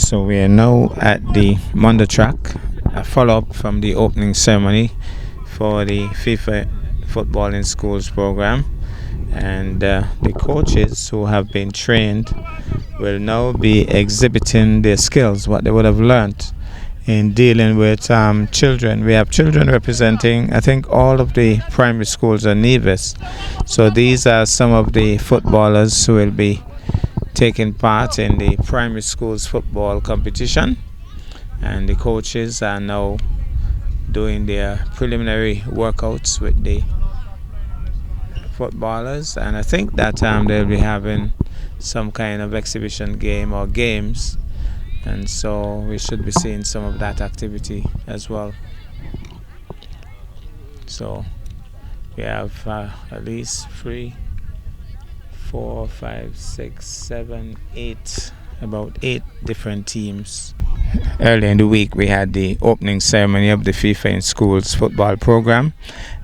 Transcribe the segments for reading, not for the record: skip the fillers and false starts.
So we are now at the Mondo track, a follow-up from the opening ceremony for the FIFA Football in Schools program. And the coaches who have been trained will now be exhibiting their skills, what they would have learned in dealing with children. We have children representing, I think, all of the primary schools in Nevis. So these are some of the footballers who will be taking part in the primary schools football competition, and the coaches are now doing their preliminary workouts with the footballers, and I think that they'll be having some kind of exhibition game or games, and so we should be seeing some of that activity as well. So we have at least 3, 4, 5, 6, 7, 8, about 8 different teams. Earlier in the week we had the opening ceremony of the FIFA in Schools football program,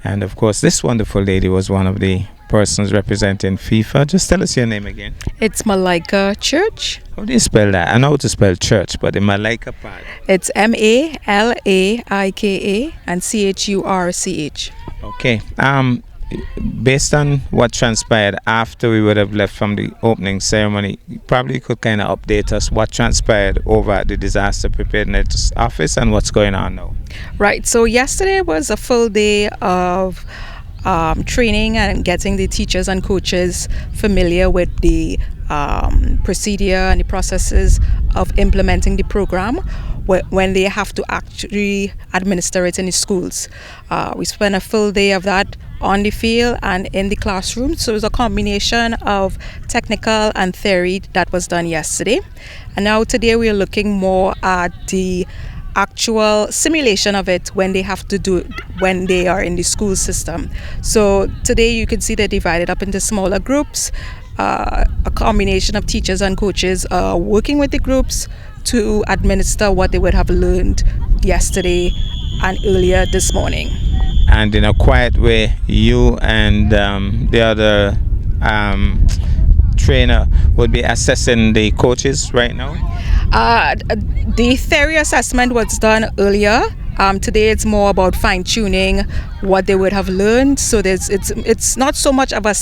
and of course this wonderful lady was one of the persons representing FIFA. Just tell us your name again. It's Malaika Church. How do you spell that? I know how to spell church, but the Malaika part. It's Malaika and Church. Okay. Based on what transpired after we would have left from the opening ceremony, you probably could kind of update us what transpired over at the disaster preparedness office and what's going on now. Right, so yesterday was a full day of training and getting the teachers and coaches familiar with the procedure and the processes of implementing the program when they have to actually administer it in the schools. We spent a full day of that on the field and in the classroom. So it was a combination of technical and theory that was done yesterday. And now today we are looking more at the actual simulation of it when they have to do it when they are in the school system. So today you can see they're divided up into smaller groups. A combination of teachers and coaches working with the groups to administer what they would have learned yesterday and earlier this morning. And in a quiet way, you and the other trainer would be assessing the coaches right now? The theory assessment was done earlier. Today it's more about fine-tuning what they would have learned. So it's not so much of a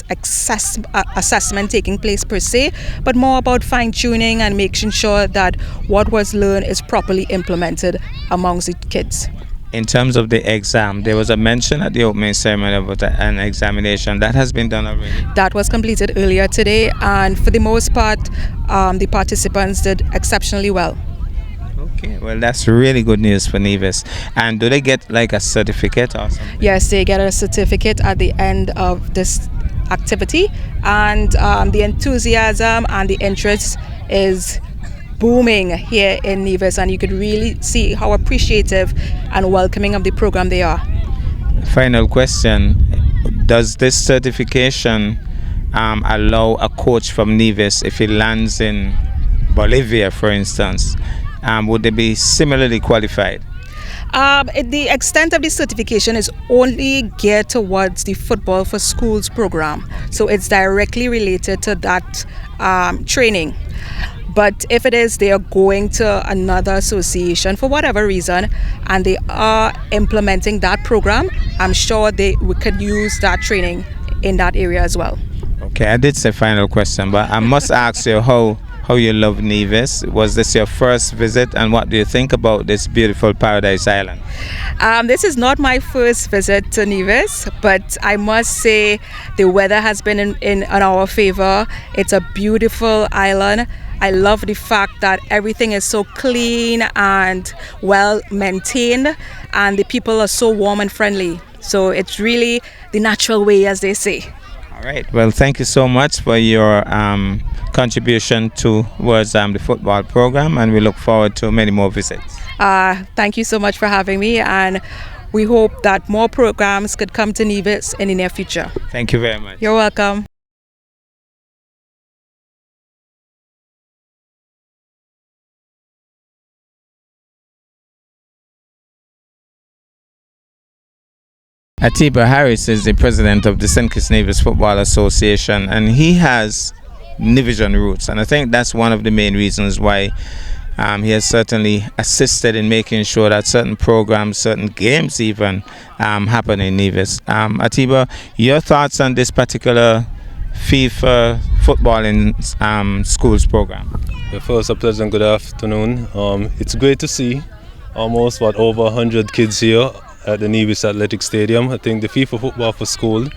assessment taking place per se, but more about fine-tuning and making sure that what was learned is properly implemented amongst the kids. In terms of the exam, there was a mention at the opening ceremony about an examination. That has been done already? That was completed earlier today, and for the most part, the participants did exceptionally well. Okay, well that's really good news for Nevis. And do they get like a certificate or something? Yes, they get a certificate at the end of this activity, and the enthusiasm and the interest is booming here in Nevis, and you could really see how appreciative and welcoming of the program they are. Final question, does this certification allow a coach from Nevis, if he lands in Bolivia for instance, would they be similarly qualified? The extent of the certification is only geared towards the Football for Schools program, so it's directly related to that training. But if it is they are going to another association for whatever reason and they are implementing that program, I'm sure we could use that training in that area as well. Okay, I did say final question, but I must ask you how you love Nevis. Was this your first visit, and what do you think about this beautiful paradise island? This is not my first visit to Nevis, but I must say the weather has been in our favor. It's a beautiful island. I love the fact that everything is so clean and well maintained, and the people are so warm and friendly. So it's really the natural way, as they say. All right. Well, thank you so much for your contribution towards the football program, and we look forward to many more visits. Thank you so much for having me, and we hope that more programs could come to Nevis in the near future. Thank you very much. You're welcome. Atiba Harris is the president of the St. Kitts Nevis Football Association, and he has Nevisian roots, and I think that's one of the main reasons why He has certainly assisted in making sure that certain programs, certain games even happen in Nevis. Atiba, your thoughts on this particular FIFA football in schools program? First, a pleasant good afternoon. It's great to see almost over 100 kids here at the Nevis Athletic Stadium. I think the FIFA Football for School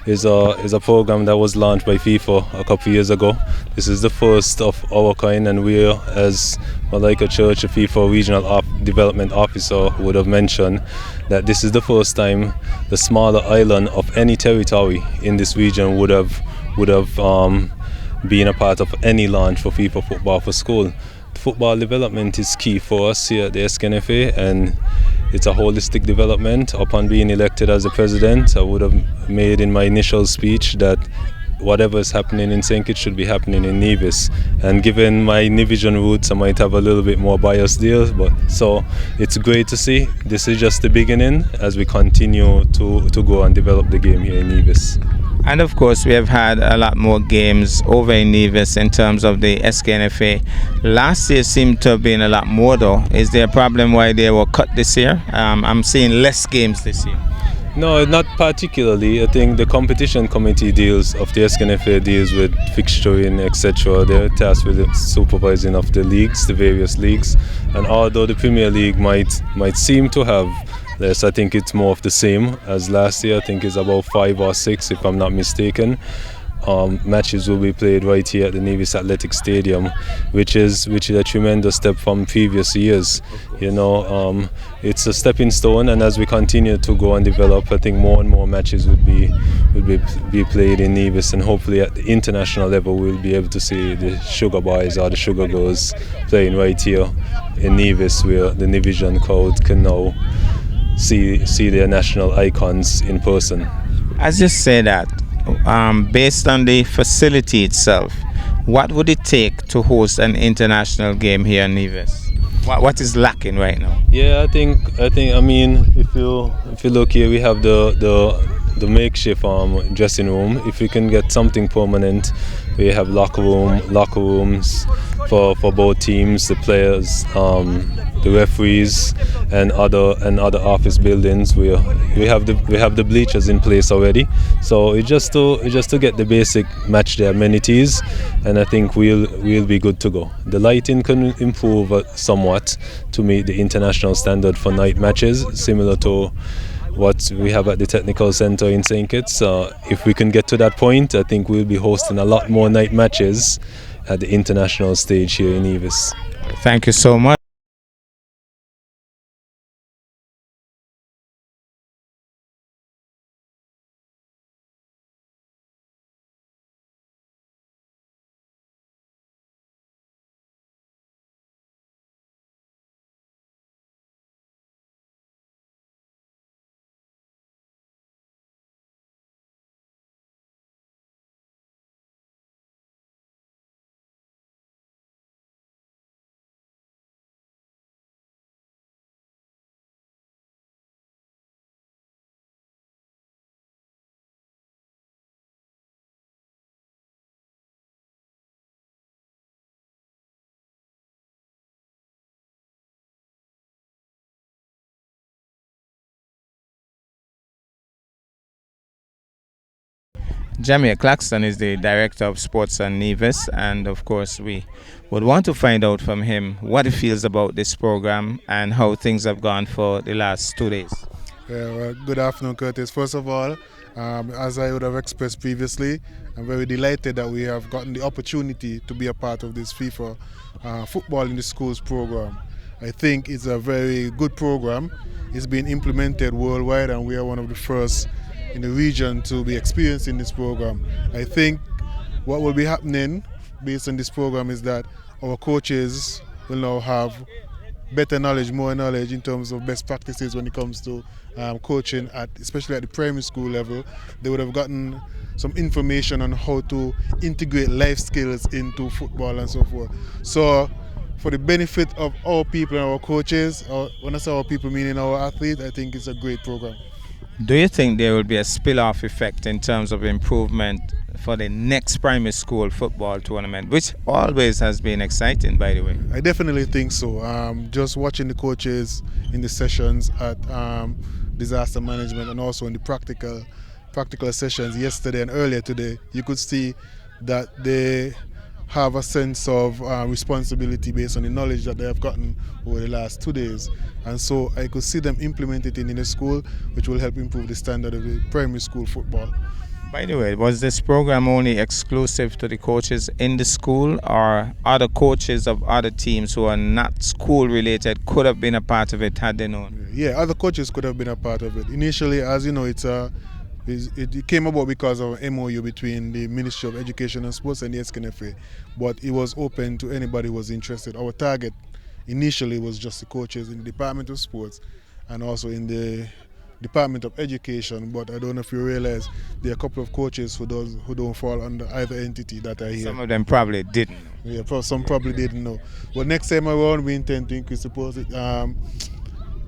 is a program that was launched by FIFA a couple of years ago. This is the first of our kind, and we, as Malaika Church, a FIFA Regional Development Officer, would have mentioned that this is the first time the smaller island of any territory in this region would have been a part of any launch for FIFA Football for School. Football development is key for us here at the SKNFA, and it's a holistic development. Upon being elected as the president, I would have made in my initial speech that whatever is happening in St. Kitts should be happening in Nevis. And given my Nevision roots, I might have a little bit more bias there. But so it's great to see. This is just the beginning as we continue to go and develop the game here in Nevis. And of course, we have had a lot more games over in Nevis in terms of the SKNFA. Last year seemed to have been a lot more though. Is there a problem why they were cut this year? I'm seeing less games this year. No, not particularly. I think the competition committee of the SKNFA deals with fixturing, etc. They're tasked with the supervising of the leagues, the various leagues. And although the Premier League might seem to have less, I think it's more of the same as last year. I think it's about 5 or 6, if I'm not mistaken. Matches will be played right here at the Nevis Athletic Stadium, which is a tremendous step from previous years. You know, it's a stepping stone, and as we continue to go and develop, I think more and more matches would be played in Nevis, and hopefully at the international level we'll be able to see the Sugar Boys or the Sugar Girls playing right here in Nevis, where the Nevision crowd can now see their national icons in person. As you say that, based on the facility itself, what would it take to host an international game here in Nevis? What is lacking right now? Yeah, I think I mean, if you look here, we have the makeshift dressing room. If we can get something permanent, we have locker rooms for both teams, the players, the referees, and other office buildings. We have the bleachers in place already. So it's just to get the basic match day amenities, and I think we'll be good to go. The lighting can improve somewhat to meet the international standard for night matches, similar to what we have at the Technical Centre in St. Kitts. If we can get to that point, I think we'll be hosting a lot more night matches at the international stage here in Nevis. Thank you so much. Jamie Claxton is the Director of Sports at Nevis, and of course we would want to find out from him what he feels about this program and how things have gone for the last 2 days. Yeah, well, good afternoon, Curtis. First of all, as I would have expressed previously, I'm very delighted that we have gotten the opportunity to be a part of this FIFA Football in the Schools program. I think it's a very good program. It's been implemented worldwide, and we are one of the first in the region to be experiencing this program. I think what will be happening based on this program is that our coaches will now have better knowledge, more knowledge in terms of best practices when it comes to coaching, especially at the primary school level. They would have gotten some information on how to integrate life skills into football and so forth. So for the benefit of our people and our coaches, when I say our people meaning our athletes, I think it's a great program. Do you think there will be a spill-off effect in terms of improvement for the next primary school football tournament, which always has been exciting, by the way. I definitely think so. Just watching the coaches in the sessions at disaster management and also in the practical sessions yesterday and earlier today, you could see that they have a sense of responsibility based on the knowledge that they have gotten over the last 2 days. And so I could see them implement it in the school, which will help improve the standard of the primary school football. By the way, was this program only exclusive to the coaches in the school, or other coaches of other teams who are not school related could have been a part of it had they known? Yeah, other coaches could have been a part of it. Initially, as you know, it came about because of an MOU between the Ministry of Education and Sports and the SKNFA, but it was open to anybody who was interested. Our target initially was just the coaches in the Department of Sports and also in the Department of Education, but I don't know if you realize there are a couple of coaches who don't fall under either entity that are here. Some of them probably didn't know. Yeah, some probably didn't know. But next time around, we intend to increase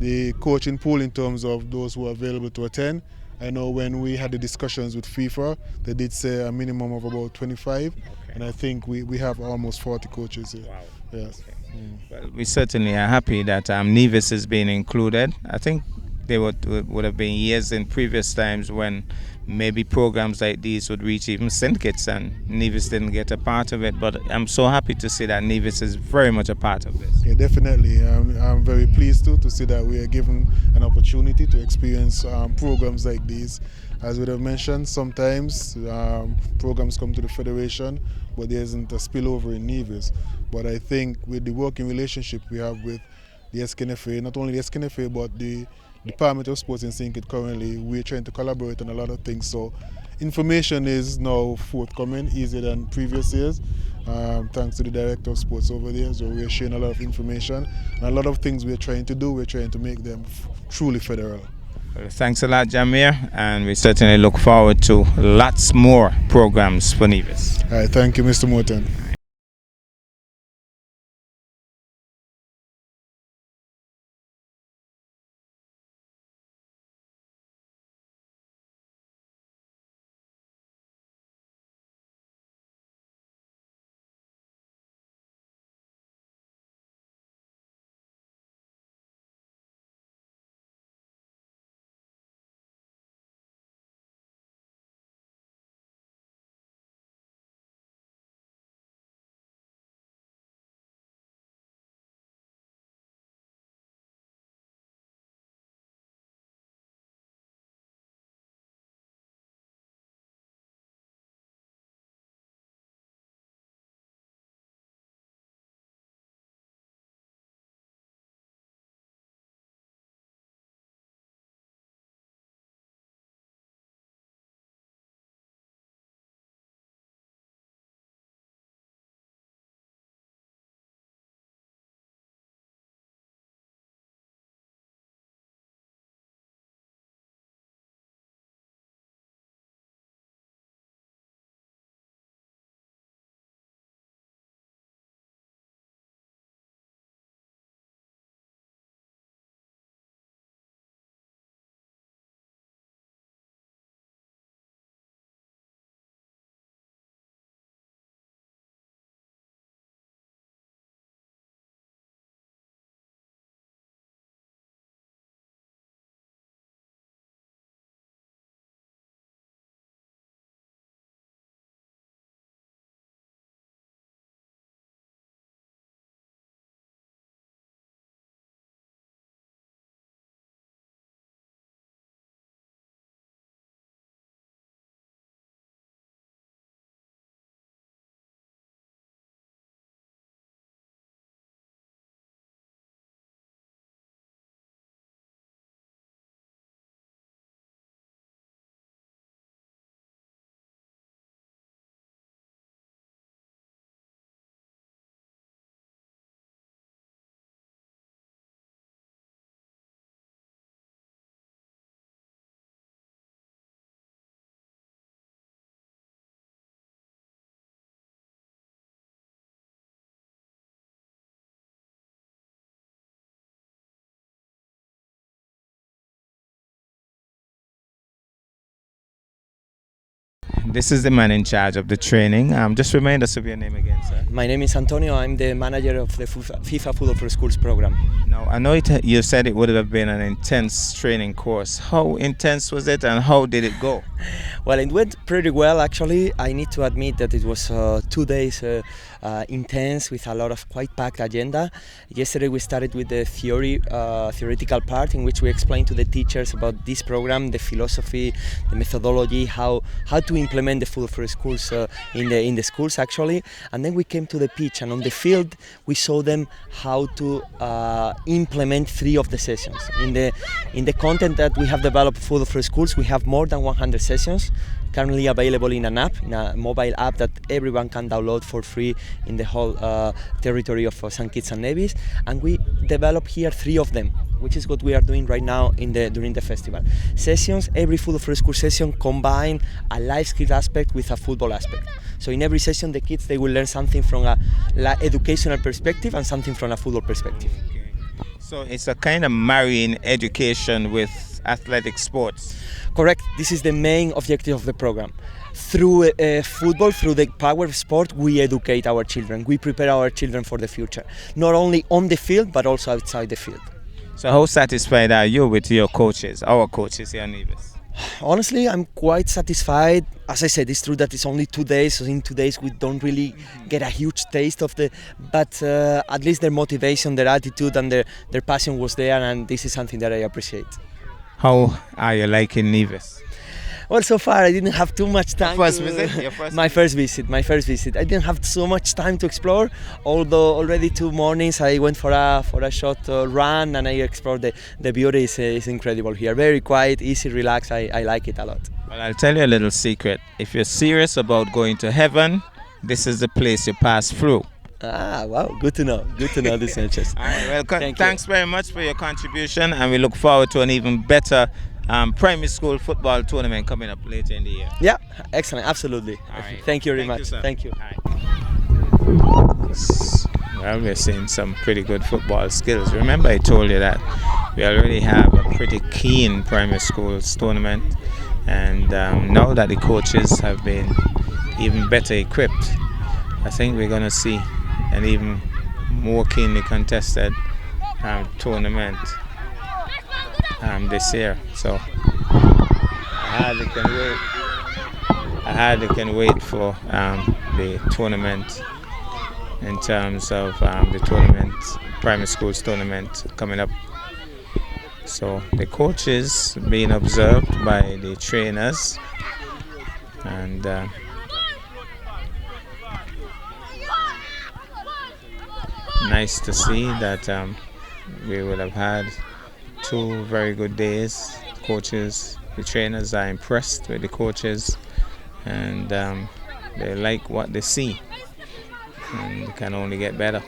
the coaching pool in terms of those who are available to attend. I know when we had the discussions with FIFA, they did say a minimum of about 25, and I think we have almost 40 coaches here. Wow. Yes. Well, we certainly are happy that Nevis is being included. I think there would have been years in previous times when maybe programs like these would reach even syndicates and Nevis didn't get a part of it. But I'm so happy to see that Nevis is very much a part of this. Yeah, definitely. I'm very pleased to see that we are given an opportunity to experience programs like these. As we have mentioned, sometimes programs come to the Federation, but there isn't a spillover in Nevis. But I think with the working relationship we have with the SKNFA, not only the SKNFA, but the Department of Sports in St. Kitts currently, we're trying to collaborate on a lot of things. So information is now forthcoming, easier than previous years. Thanks to the Director of Sports over there, so we're sharing a lot of information. And a lot of things we're trying to make them truly federal. Well, thanks a lot, Jamir, and we certainly look forward to lots more programs for Nevis. All right, thank you, Mr. Morton. This is the man in charge of the training. Just remind us of your name again, sir. My name is Antonio. I'm the manager of the FIFA Football for Schools program. Now, I know you said it would have been an intense training course. How intense was it and how did it go? Well, it went pretty well actually. I need to admit that it was 2 days intense with a lot of quite packed agenda. Yesterday we started with the theoretical part in which we explained to the teachers about this program, the philosophy, the methodology, how to implement the Football for Schools in the schools actually. And then we came to the pitch, and on the field we saw them how to implement 3 of the sessions. In the content that we have developed Football for Schools, we have more than 100 sessions currently available in an app, in a mobile app that everyone can download for free in the whole territory of St. Kitts and Nevis. And we develop here 3 of them, which is what we are doing right now during the festival. Sessions, every Football for School session combine a life skill aspect with a football aspect. So in every session the kids, they will learn something from a educational perspective and something from a football perspective. Okay. So it's a kind of marrying education with athletic sports. Correct. This is the main objective of the program. Through football, through the power of sport, we educate our children. We prepare our children for the future, not only on the field but also outside the field. So how satisfied are you with your coaches, our coaches here in Nevis? Honestly, I'm quite satisfied. As I said, it's true that it's only 2 days, so in 2 days we don't really get a huge taste of but at least their motivation, their attitude and their passion was there, and this is something that I appreciate. How are you liking Nevis? Well, so far I didn't have too much time. Your first visit? My first visit. I didn't have so much time to explore, although already 2 mornings I went for a short run and I explored the beauty. Is incredible here. Very quiet, easy, relaxed. I like it a lot. Well, I'll tell you a little secret. If you're serious about going to heaven, this is the place you pass through. Ah, wow, good to know this interest. All right, well, thanks very much for your contribution, and we look forward to an even better primary school football tournament coming up later in the year. Yeah, excellent, absolutely. Right. Thank you very much. Thank you. Well, we're seeing some pretty good football skills. Remember I told you that we already have a pretty keen primary schools tournament, and now that the coaches have been even better equipped, I think we're going to see an even more keenly contested tournament this year. So I hardly can wait for the tournament, in terms of the tournament, primary schools tournament coming up. So the coaches being observed by the trainers, and nice to see that we will have had 2 very good days. The trainers are impressed with the coaches, and they like what they see, and it can only get better.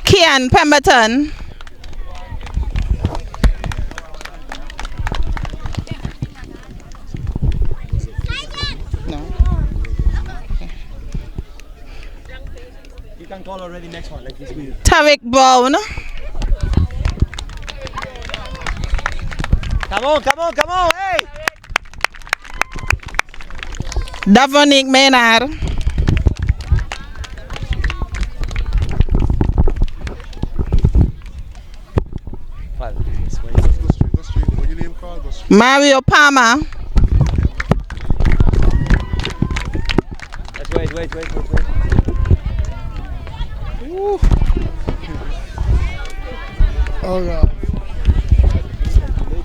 Kian Pemberton. No. You can call already next one, like this week. Tariq Brown. Come on, hey! Davonique Maynard. Go straight. What your name called? Go straight. Mario Palmer. Let's wait. Oh God.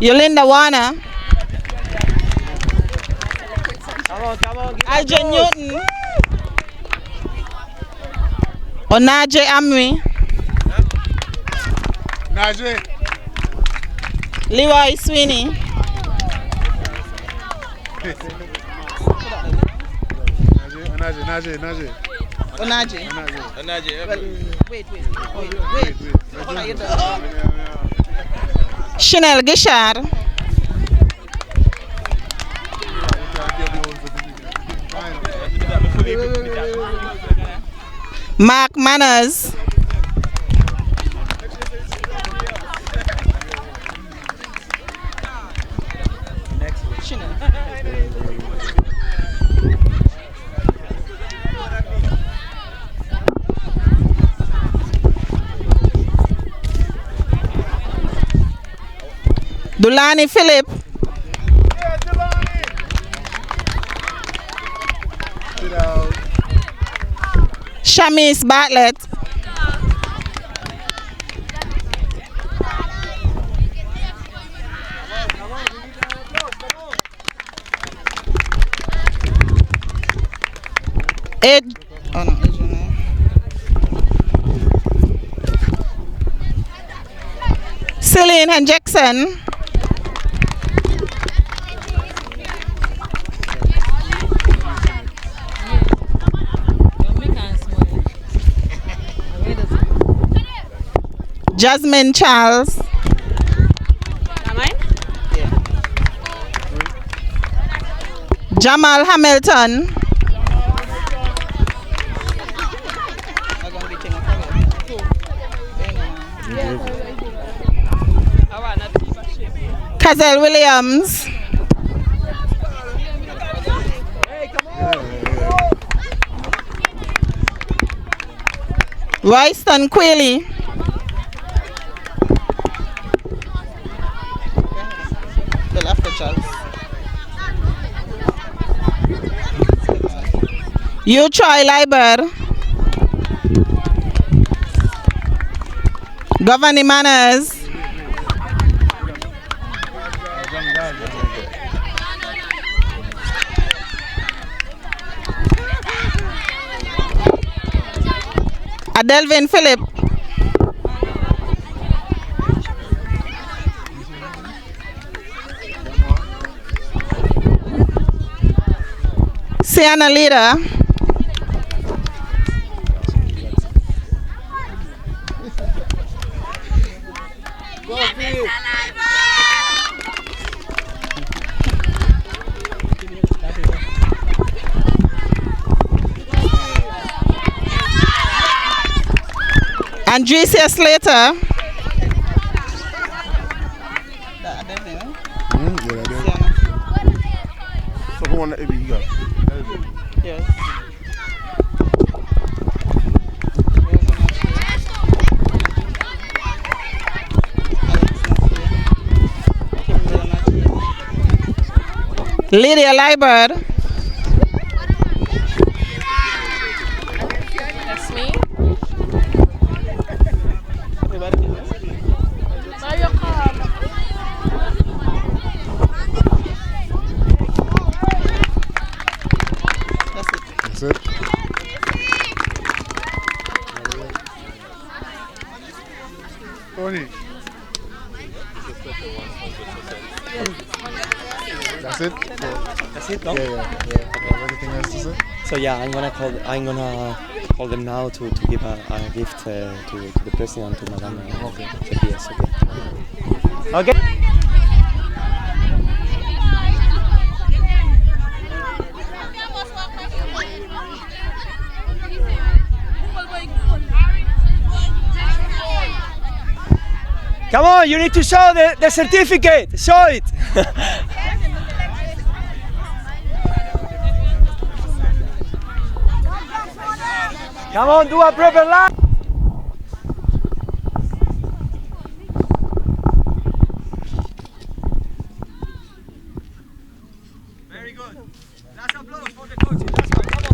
Yolinda Warner. Come on. Alger Newton. Onaje Amri. Najee. Leroy Sweeney. Najee. Onaje. Wait. Yeah. Chanel Gishard. Mark Manners. Dulani Philip. Shamis Bartlett. Celine and Jackson. Jasmine Charles. Jamal Hamilton. Kazel Williams. Royston Quilly. You Troy Liber. Governor Manners. Adelvin Philip. Sienna Lira. Andresia Slater. So who won the AB you got? Yes. Lydia Liber. That's me. That's it. Tony. That's it? That's it, no? Yeah. Anything else to say? So yeah, I'm gonna call them now to give a gift to the president, to Madame. Okay. Yes, okay. Okay. Come on, you need to show the certificate. Show it. Come on, do a proper lap. Very good. Last applause for the coaches. Let's go. Come on.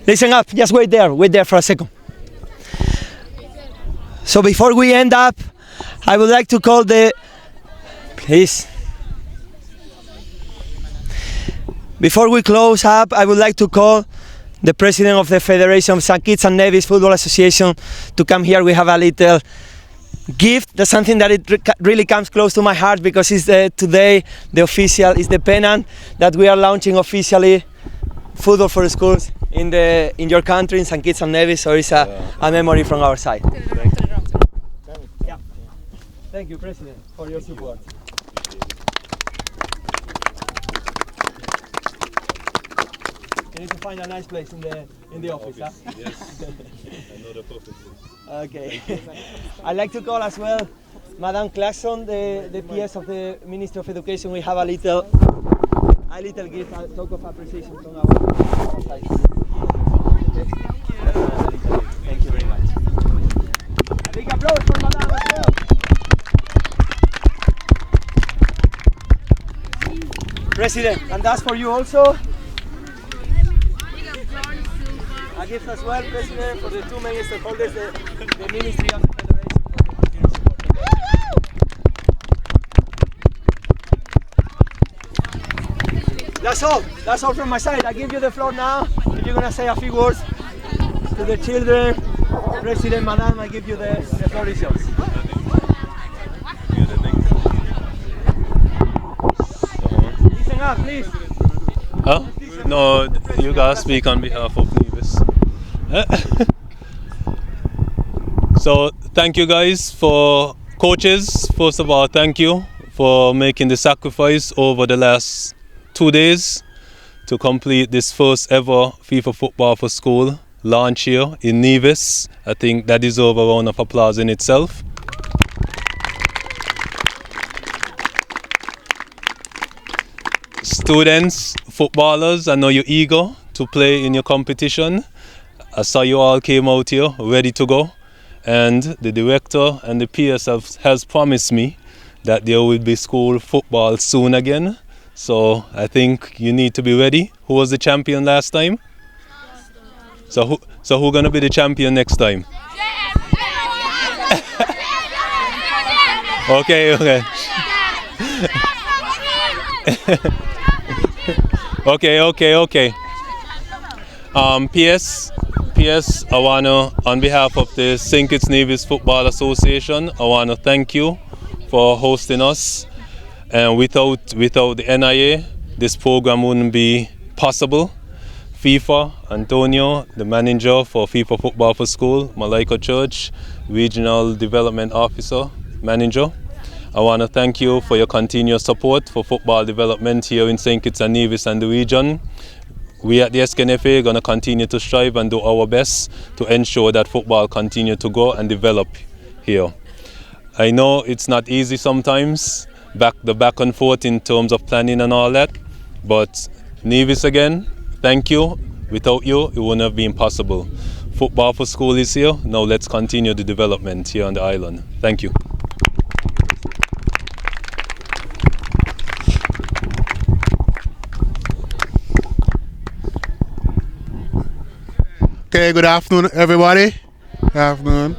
Listen up, just wait there for a second. So before we end up, I would like to call please. Before we close up, I would like to call the president of the Federation of St. Kitts and Nevis Football Association to come here. We have a little gift. That's something that it really comes close to my heart, because it's today the official, is the pennant that we are launching officially, football for schools in your country, in St. Kitts and Nevis. So it's a memory from our side. Thank you, President, for your support. You need to find a nice place in the office, huh? Yes, I know the perfect place. Okay. I'd like to call as well Madame Clarkson, the PS of the Ministry of Education. We have a little gift, a talk of appreciation from our side. Thank you very much. A big applause for Madame as well. President, and that's for you also. A gift as well, President, for the two main stakeholders, the Ministry of the Federation for the continued support. That's all from my side. I give you the floor now. If you're going to say a few words to the children, President, Madam, I give you the floor is yours. Listen up, please. Huh? No, you guys speak on behalf of Nevis. So thank you guys for coaches. First of all, thank you for making the sacrifice over the last 2 days to complete this first ever FIFA Football for School launch here in Nevis. I think that deserves a round of applause in itself. Students, footballers, I know you're eager to play in your competition. I saw you all came out here ready to go, and the director and the PS has promised me that there will be school football soon again. So I think you need to be ready. Who was the champion last time? So who's gonna be the champion next time? Okay. Okay. PS, I wanna, on behalf of the St. Kitts Nevis Football Association, I wanna thank you for hosting us. And without the NIA, this program wouldn't be possible. FIFA, Antonio, the manager for FIFA Football for School, Malaika Church, Regional Development Officer, Manager. I want to thank you for your continuous support for football development here in St. Kitts and Nevis and the region. We at the SKNFA are going to continue to strive and do our best to ensure that football continue to grow and develop here. I know it's not easy sometimes, the back and forth in terms of planning and all that, but Nevis again, thank you. Without you, it wouldn't have been possible. Football for School is here. Now let's continue the development here on the island. Thank you. Okay, good afternoon, everybody. Good afternoon.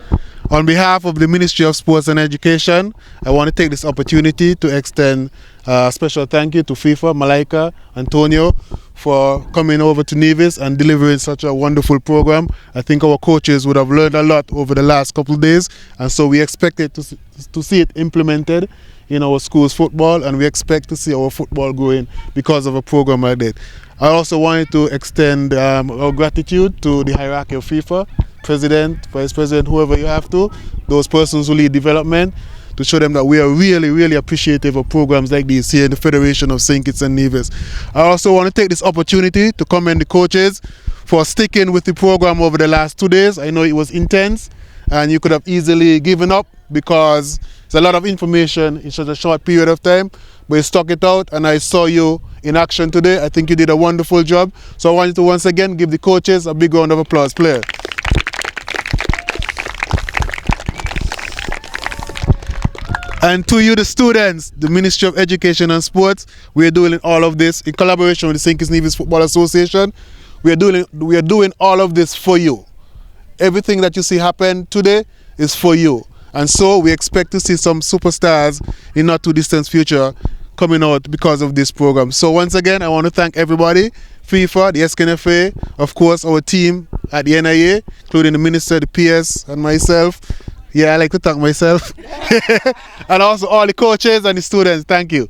On behalf of the Ministry of Sports and Education, I want to take this opportunity to extend a special thank you to FIFA, Malaika, Antonio, for coming over to Nevis and delivering such a wonderful program. I think our coaches would have learned a lot over the last couple of days, and so we expected to see it implemented in our school's football, and we expect to see our football growing because of a program like that. I also wanted to extend our gratitude to the hierarchy of FIFA, president, vice president, whoever you have to, those persons who lead development, to show them that we are really, really appreciative of programs like these here in the Federation of St. Kitts and Nevis. I also want to take this opportunity to commend the coaches for sticking with the program over the last 2 days. I know it was intense and you could have easily given up because there's a lot of information in such a short period of time, but you stuck it out, and I saw you in action today. I think you did a wonderful job. So I wanted to once again give the coaches a big round of applause, please. And to you, the students, the Ministry of Education and Sports, we are doing all of this in collaboration with the St. Kitts Nevis Football Association. We are doing all of this for you. Everything that you see happen today is for you. And so we expect to see some superstars in not too distant future coming out because of this program. So once again, I want to thank everybody, FIFA, the SKNFA, of course our team at the NIA, including the Minister, the PS, and myself. Yeah, I like to thank myself. And also all the coaches and the students. Thank you.